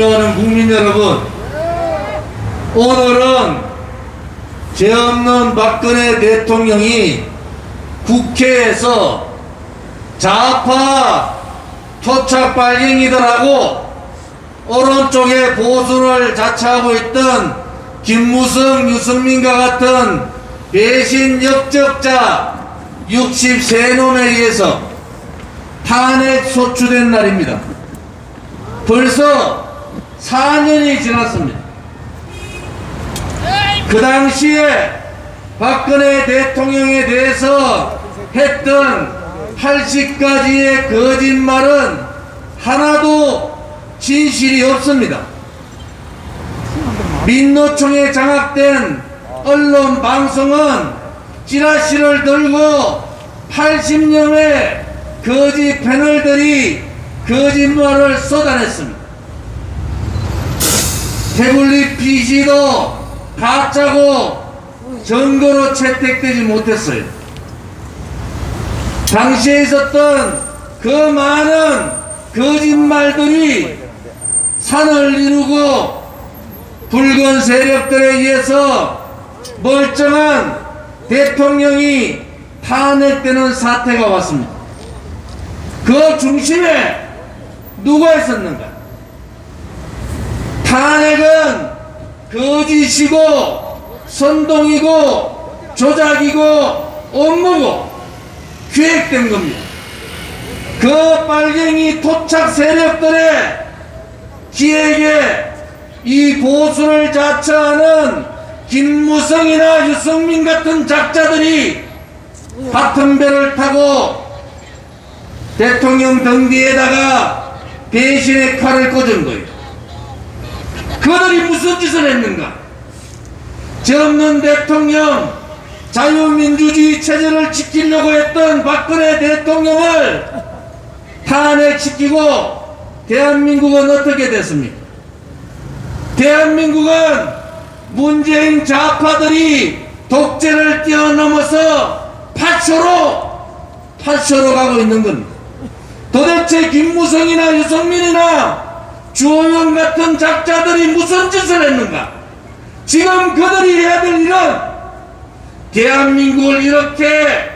존경하는 국민 여러분, 오늘은 죄 없는 박근혜 대통령이 국회에서 좌파 토착 빨갱이들하고 오른쪽에 보수를 자처하고 있던 김무성, 유승민과 같은 배신 역적자 63놈에 의해서 탄핵 소추된 날입니다. 벌써 4년이 지났습니다. 그 당시에 박근혜 대통령에 대해서 했던 80가지의 거짓말은 하나도 진실이 없습니다. 민노총에 장악된 언론 방송은 찌라시를 들고 80명의 거짓 패널들이 거짓말을 쏟아냈습니다. 태블릿 PC도 가짜고 증거로 채택되지 못했어요. 당시에 있었던 그 많은 거짓말들이 산을 이루고 붉은 세력들에 의해서 멀쩡한 대통령이 탄핵되는 사태가 왔습니다. 그 중심에 누가 있었는가? 탄핵은 거짓이고 선동이고 조작이고 업무고 기획된 겁니다. 그 빨갱이 토착 세력들의 기획에 이 보수를 자처하는 김무성이나 유승민 같은 작자들이 같은 배를 타고 대통령 등 뒤에다가 배신의 칼을 꽂은 거예요. 그들이 무슨 짓을 했는가? 죄 없는 대통령, 자유민주주의 체제를 지키려고 했던 박근혜 대통령을 탄핵시키고 대한민국은 어떻게 됐습니까? 대한민국은 문재인 좌파들이 독재를 뛰어넘어서 파쇼로 가고 있는 겁니다. 도대체 김무성이나 유승민이나 주호영 같은 작자들이 무슨 짓을 했는가? 지금 그들이 해야 될 일은 대한민국을 이렇게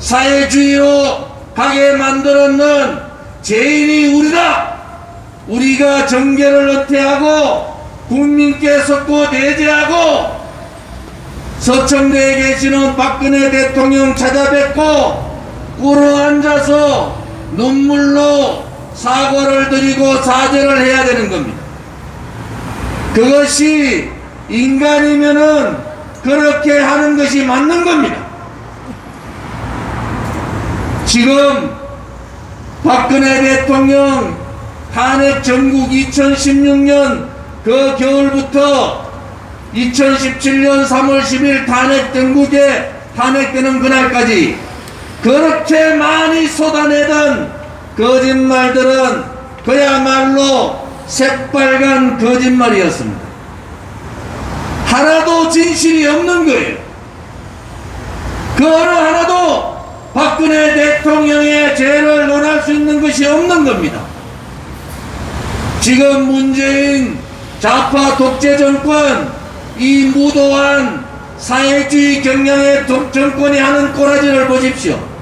사회주의로 가게 만들었는 죄인이 우리다. 우리가 정계를 은퇴하고 국민께 속고 대제하고 서청대에 계시는 박근혜 대통령 찾아뵙고 꿇어 앉아서 눈물로 사과를 드리고 사죄를 해야 되는 겁니다. 그것이 인간이면은 그렇게 하는 것이 맞는 겁니다. 지금 박근혜 대통령 탄핵 전국 2016년 그 겨울부터 2017년 3월 10일 탄핵 전국에 탄핵되는 그날까지 그렇게 많이 쏟아내던 거짓말들은 그야말로 새빨간 거짓말이었습니다. 하나도 진실이 없는 거예요. 그 어느 하나도 박근혜 대통령의 죄를 논할 수 있는 것이 없는 겁니다. 지금 문재인 좌파 독재 정권, 이 무도한 사회주의 경향의 정권이 하는 꼬라지를 보십시오.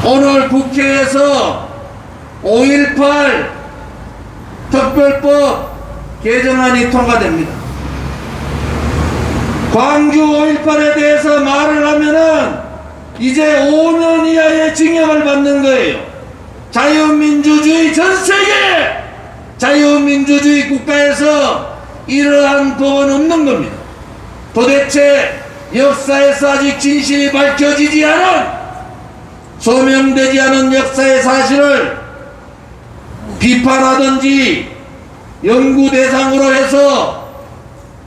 오늘 국회에서 5.18 특별법 개정안이 통과됩니다. 광주 5.18에 대해서 말을 하면은 이제 5년 이하의 징역을 받는 거예요. 자유민주주의 전세계 자유민주주의 국가에서 이러한 법은 없는 겁니다. 도대체 역사에서 아직 진실이 밝혀지지 않은 소명되지 않은 역사의 사실을 비판하든지 연구 대상으로 해서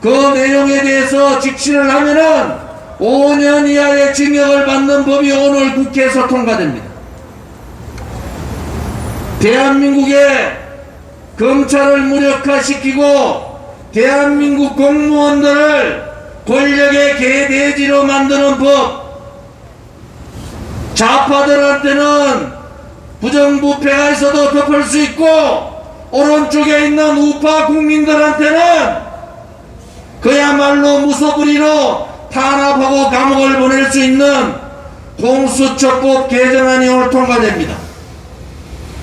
그 내용에 대해서 직시를 하면은 5년 이하의 징역을 받는 법이 오늘 국회에서 통과됩니다. 대한민국의 검찰을 무력화시키고 대한민국 공무원들을 권력의 개돼지로 만드는 법, 좌파들한테는 부정부패가 있어도 덮을 수 있고 오른쪽에 있는 우파 국민들한테는 그야말로 무소불위로 탄압하고 감옥을 보낼 수 있는 공수처법 개정안이 오늘 통과됩니다.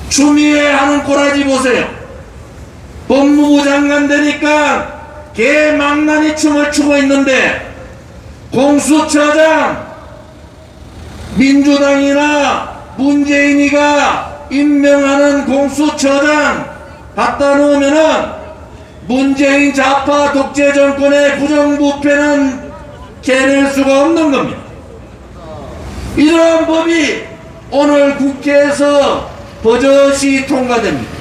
추미애 하는 꼬라지 보세요. 법무부 장관 되니까 개망나니 춤을 추고 있는데 공수처장 민주당이나 문재인이가 임명하는 공수처장 갖다 놓으면은 문재인 좌파 독재 정권의 부정부패는 캐낼 수가 없는 겁니다. 이러한 법이 오늘 국회에서 버젓이 통과됩니다.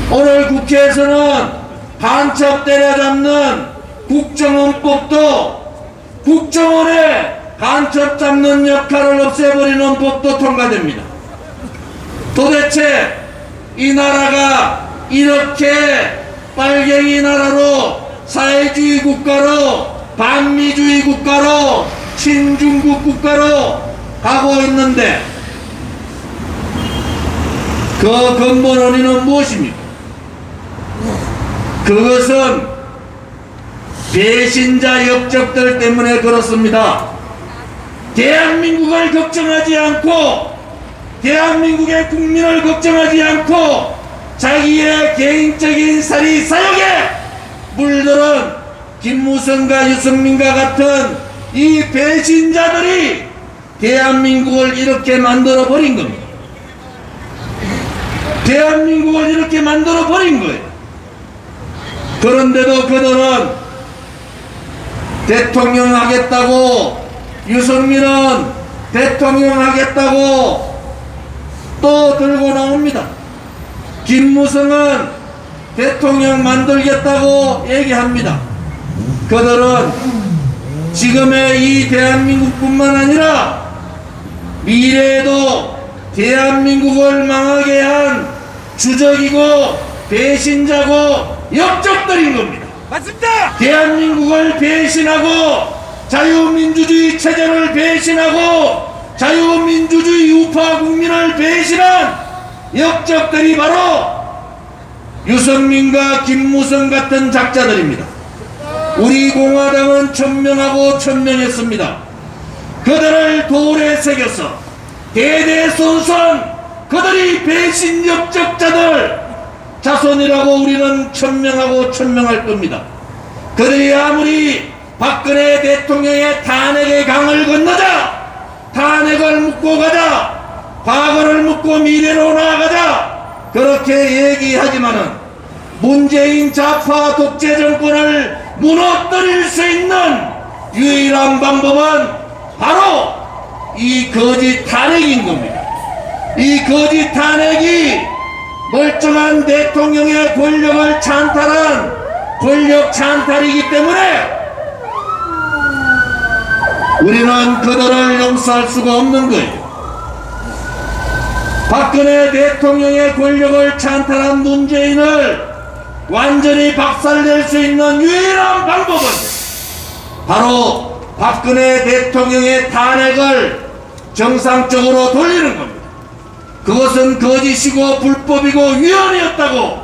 오늘 국회에서는 간첩 때려잡는 국정원법도 국정원의 간첩 잡는 역할을 없애버리는 법도 통과됩니다. 도대체 이 나라가 이렇게 빨갱이 나라로 사회주의 국가로 반미주의 국가로 친중국 국가로 가고 있는데 그 근본 원인은 무엇입니까? 그것은 배신자 역적들 때문에 그렇습니다. 대한민국을 걱정하지 않고 대한민국의 국민을 걱정하지 않고 자기의 개인적인 사리 사욕에 물들은 김무성과 유승민과 같은 이 배신자들이 대한민국을 이렇게 만들어 버린 겁니다. 대한민국을 이렇게 만들어 버린 거예요. 그런데도 그들은 대통령 하겠다고, 유승민은 대통령 하겠다고 또 들고 나옵니다. 김무성은 대통령 만들겠다고 얘기합니다. 그들은 지금의 이 대한민국뿐만 아니라 미래에도 대한민국을 망하게 한 주적이고 배신자고 역적들인 겁니다. 맞습니다. 대한민국을 배신하고 자유민주주의 체제를 배신하고 자유민주주의 우파 국민을 배신한 역적들이 바로 유승민과 김무성 같은 작자들입니다. 우리 공화당은 천명하고 천명했습니다. 그들을 돌에 새겨서 대대손손 그들이 배신 역적자들 자손이라고 우리는 천명하고 천명할 겁니다. 그들이 아무리 박근혜 대통령의 탄핵의 강을 건너자, 탄핵을 묻고 가자, 과거를 묻고 미래로 나아가자 그렇게 얘기하지만은 문재인 좌파 독재 정권을 무너뜨릴 수 있는 유일한 방법은 바로 이 거짓 탄핵인 겁니다. 이 거짓 탄핵이 멀쩡한 대통령의 권력을 찬탈한 권력 찬탈이기 때문에 우리는 그들을 용서할 수가 없는 거예요. 박근혜 대통령의 권력을 찬탈한 문재인을 완전히 박살낼 수 있는 유일한 방법은 바로 박근혜 대통령의 탄핵을 정상적으로 돌리는 겁니다. 그것은 거짓이고 불법이고 위헌이었다고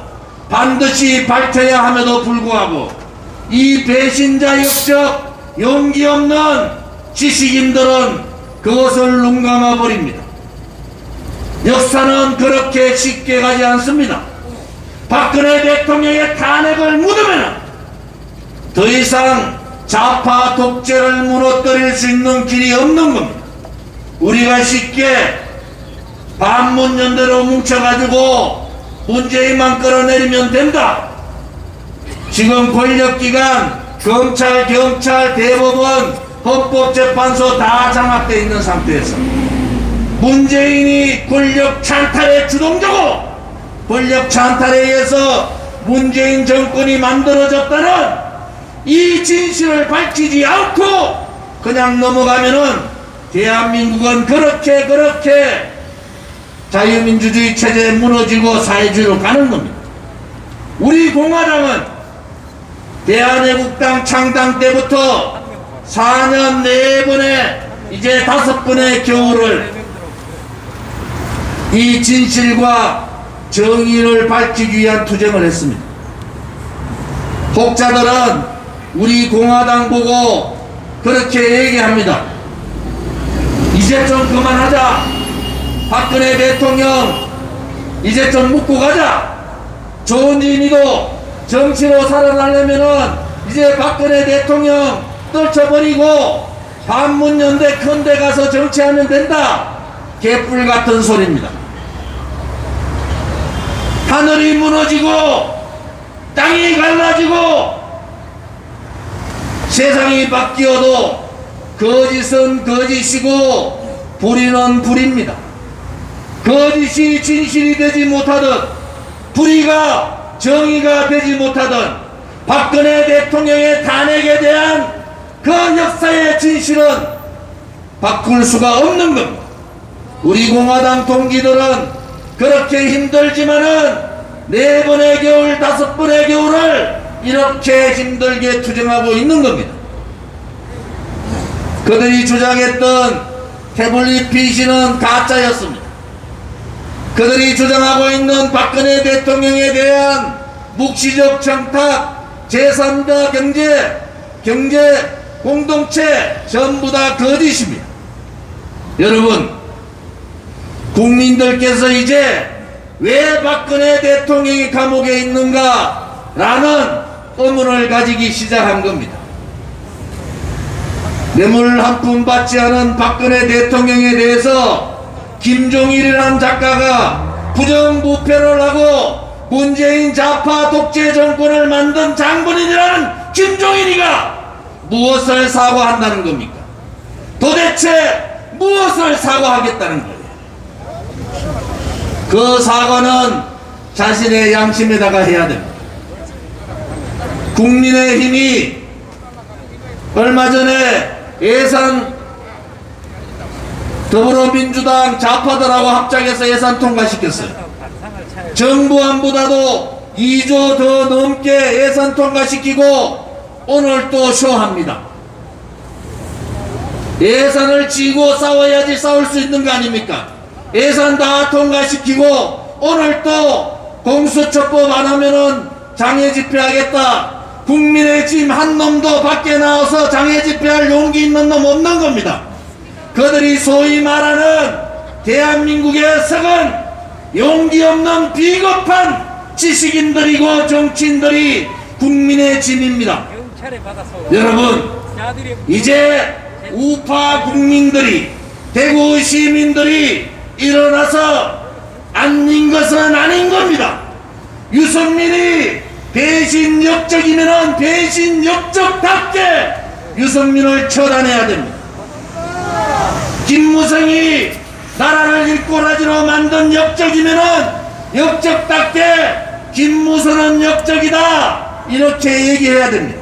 반드시 밝혀야 함에도 불구하고 이 배신자 역적 용기 없는 지식인들은 그것을 눈감아 버립니다. 역사는 그렇게 쉽게 가지 않습니다. 박근혜 대통령의 탄핵을 묻으면 더 이상 좌파 독재를 무너뜨릴 수 있는 길이 없는 겁니다. 우리가 쉽게 반문연대로 뭉쳐가지고 문재인만 끌어내리면 된다. 지금 권력기관 검찰, 경찰, 대법원, 헌법재판소 다 장악되어 있는 상태에서 문재인이 권력 찬탈의 주동자고 권력 찬탈에 의해서 문재인 정권이 만들어졌다는 이 진실을 밝히지 않고 그냥 넘어가면은 대한민국은 그렇게 자유민주주의 체제에 무너지고 사회주의로 가는 겁니다. 우리 공화당은 대한애국당 창당 때부터 4년 4번에 이제 5번의 겨울을 이 진실과 정의를 밝히기 위한 투쟁을 했습니다. 혹자들은 우리 공화당 보고 그렇게 얘기합니다. 이제 좀 그만하자. 박근혜 대통령 이제 좀 묻고 가자. 조은진이도 정치로 살아나려면은 이제 박근혜 대통령 떨쳐버리고 반문연대 큰 데 가서 정치하면 된다. 개뿔 같은 소리입니다. 하늘이 무너지고 땅이 갈라지고 세상이 바뀌어도 거짓은 거짓이고 불의는 불의입니다. 거짓이 진실이 되지 못하듯 불의가 정의가 되지 못하든 박근혜 대통령의 탄핵에 대한 그 역사의 진실은 바꿀 수가 없는 겁니다. 우리 공화당 동기들은 그렇게 힘들지만은 4번의 겨울 5번의 겨울을 이렇게 힘들게 투쟁하고 있는 겁니다. 그들이 주장했던 태블릿 PC는 가짜였습니다. 그들이 주장하고 있는 박근혜 대통령에 대한 묵시적 청탁, 제3자 경제 공동체 전부 다 거짓입니다. 여러분, 국민들께서 이제 왜 박근혜 대통령이 감옥에 있는가 라는 의문을 가지기 시작한 겁니다. 뇌물 한 푼 받지 않은 박근혜 대통령에 대해서 김종일이라는 작가가 부정부패를 하고 문재인 좌파 독재 정권을 만든 장본인이라는 김종일이가 무엇을 사과한다는 겁니까? 도대체 무엇을 사과하겠다는 거예요? 그 사과는 자신의 양심에다가 해야 됩니다. 국민의힘이 얼마 전에 예산 더불어민주당 좌파들하고 합작해서 예산 통과시켰어요. 정부안보다도 2조 더 넘게 예산 통과시키고 오늘 또 쇼합니다. 예산을 지고 싸워야지 싸울 수 있는 거 아닙니까? 예산 다 통과시키고 오늘 또 공수처법 안 하면은 장애 집회하겠다. 국민의힘 한 놈도 밖에 나와서 장애 집회할 용기 있는 놈 없는 겁니다. 그들이 소위 말하는 대한민국의 썩은 용기 없는 비겁한 지식인들이고 정치인들이 국민의 짐입니다. 여러분, 이제 우파 국민들이, 대구 시민들이 일어나서 아닌 것은 아닌 겁니다. 유승민이 배신 역적이면은 배신 역적답게 유승민을 처단해야 됩니다. 김무성이 나라를 일꼬라지로 만든 역적이면은 역적답게 김무성은 역적이다 이렇게 얘기해야 됩니다.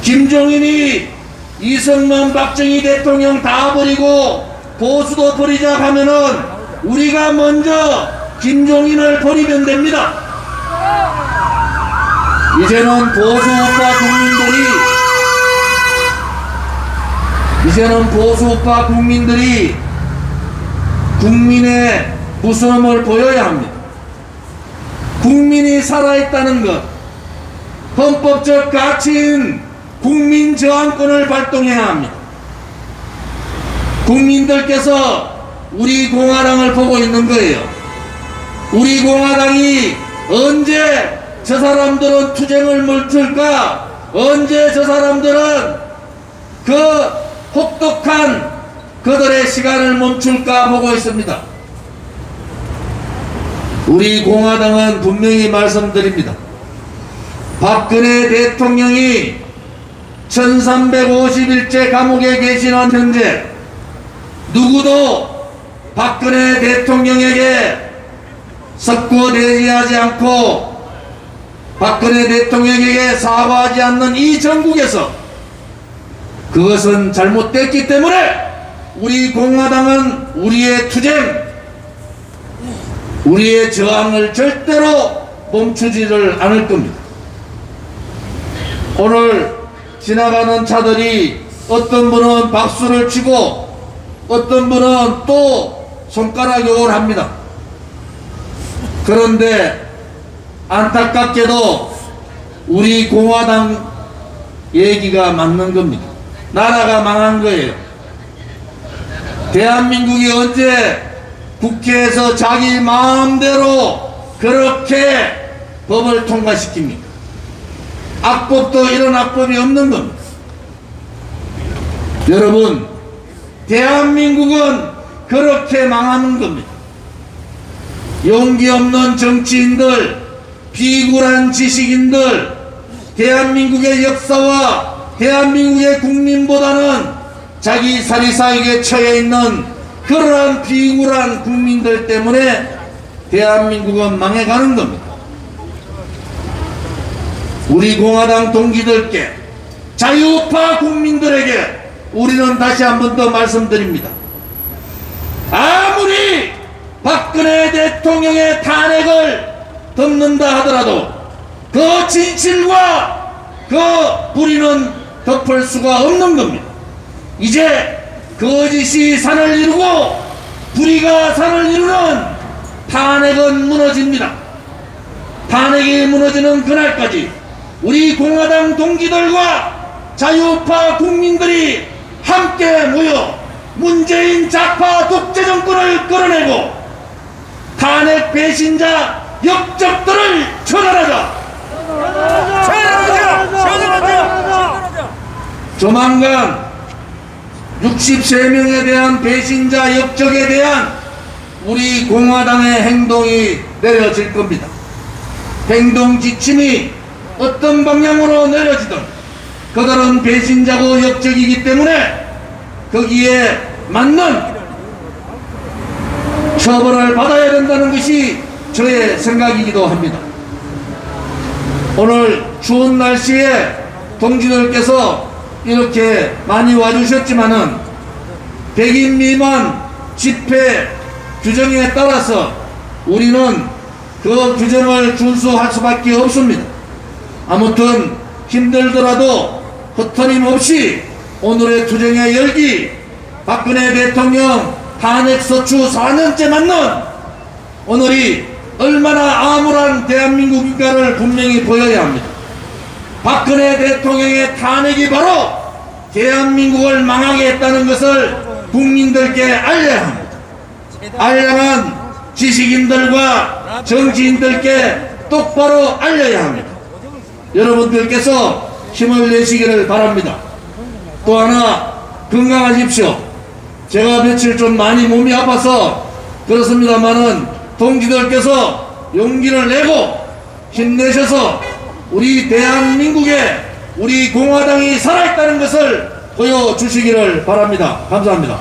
김종인이 이승만 박정희 대통령 다 버리고 보수도 버리자 하면은 우리가 먼저 김종인을 버리면 됩니다. 이제는 보수우파 국민들이 국민의 무서움을 보여야 합니다. 국민이 살아있다는 것, 헌법적 가치인 국민 저항권을 발동해야 합니다. 국민들께서 우리 공화당을 보고 있는 거예요. 우리 공화당이 언제 저 사람들은 투쟁을 멈출까? 언제 저 사람들은 그 혹독한 그들의 시간을 멈출까 보고 있습니다. 우리 공화당은 분명히 말씀드립니다. 박근혜 대통령이 1350일째 감옥에 계시는 현재 누구도 박근혜 대통령에게 석고대지하지 않고 박근혜 대통령에게 사과하지 않는 이 전국에서 그것은 잘못됐기 때문에 우리 공화당은 우리의 투쟁, 우리의 저항을 절대로 멈추지를 않을 겁니다. 오늘 지나가는 차들이 어떤 분은 박수를 치고 어떤 분은 또 손가락 욕을 합니다. 그런데 안타깝게도 우리 공화당 얘기가 맞는 겁니다. 나라가 망한 거예요. 대한민국이 언제 국회에서 자기 마음대로 그렇게 법을 통과시킵니까? 악법도 이런 악법이 없는 겁니다. 여러분, 대한민국은 그렇게 망하는 겁니다. 용기 없는 정치인들, 비굴한 지식인들, 대한민국의 역사와 대한민국의 국민보다는 자기 사리사욕에 처해있는 그러한 비굴한 국민들 때문에 대한민국은 망해가는 겁니다. 우리 공화당 동지들께, 자유파 국민들에게 우리는 다시 한 번 더 말씀드립니다. 아무리 박근혜 대통령의 탄핵을 덮는다 하더라도 그 진실과 그 불의는 덮을 수가 없는 겁니다. 이제 거짓이 산을 이루고 불의가 산을 이루는 탄핵은 무너집니다. 탄핵이 무너지는 그날까지 우리 공화당 동지들과 자유파 국민들이 함께 모여 문재인 좌파 독재 정권을 끌어내고 탄핵 배신자 역적들을 처단하자. 조만간 63명에 대한 배신자 역적에 대한 우리 공화당의 행동이 내려질 겁니다. 행동 지침이 어떤 방향으로 내려지든 그들은 배신자고 역적이기 때문에 거기에 맞는 처벌을 받아야 된다는 것이 저의 생각이기도 합니다. 오늘 추운 날씨에 동지들께서 이렇게 많이 와주셨지만은 100인 미만 집회 규정에 따라서 우리는 그 규정을 준수할 수밖에 없습니다. 아무튼 힘들더라도 허터림없이 오늘의 투쟁의 열기, 박근혜 대통령 탄핵소추 4년째 맞는 오늘이 얼마나 암울한 대한민국인가를 분명히 보여야 합니다. 박근혜 대통령의 탄핵이 바로 대한민국을 망하게 했다는 것을 국민들께 알려야 합니다. 알량한 지식인들과 정치인들께 똑바로 알려야 합니다. 여러분들께서 힘을 내시기를 바랍니다. 또 하나, 건강하십시오. 제가 며칠 좀 많이 몸이 아파서 그렇습니다만은 동지들께서 용기를 내고 힘내셔서 우리 대한민국에 우리 공화당이 살아있다는 것을 보여주시기를 바랍니다. 감사합니다.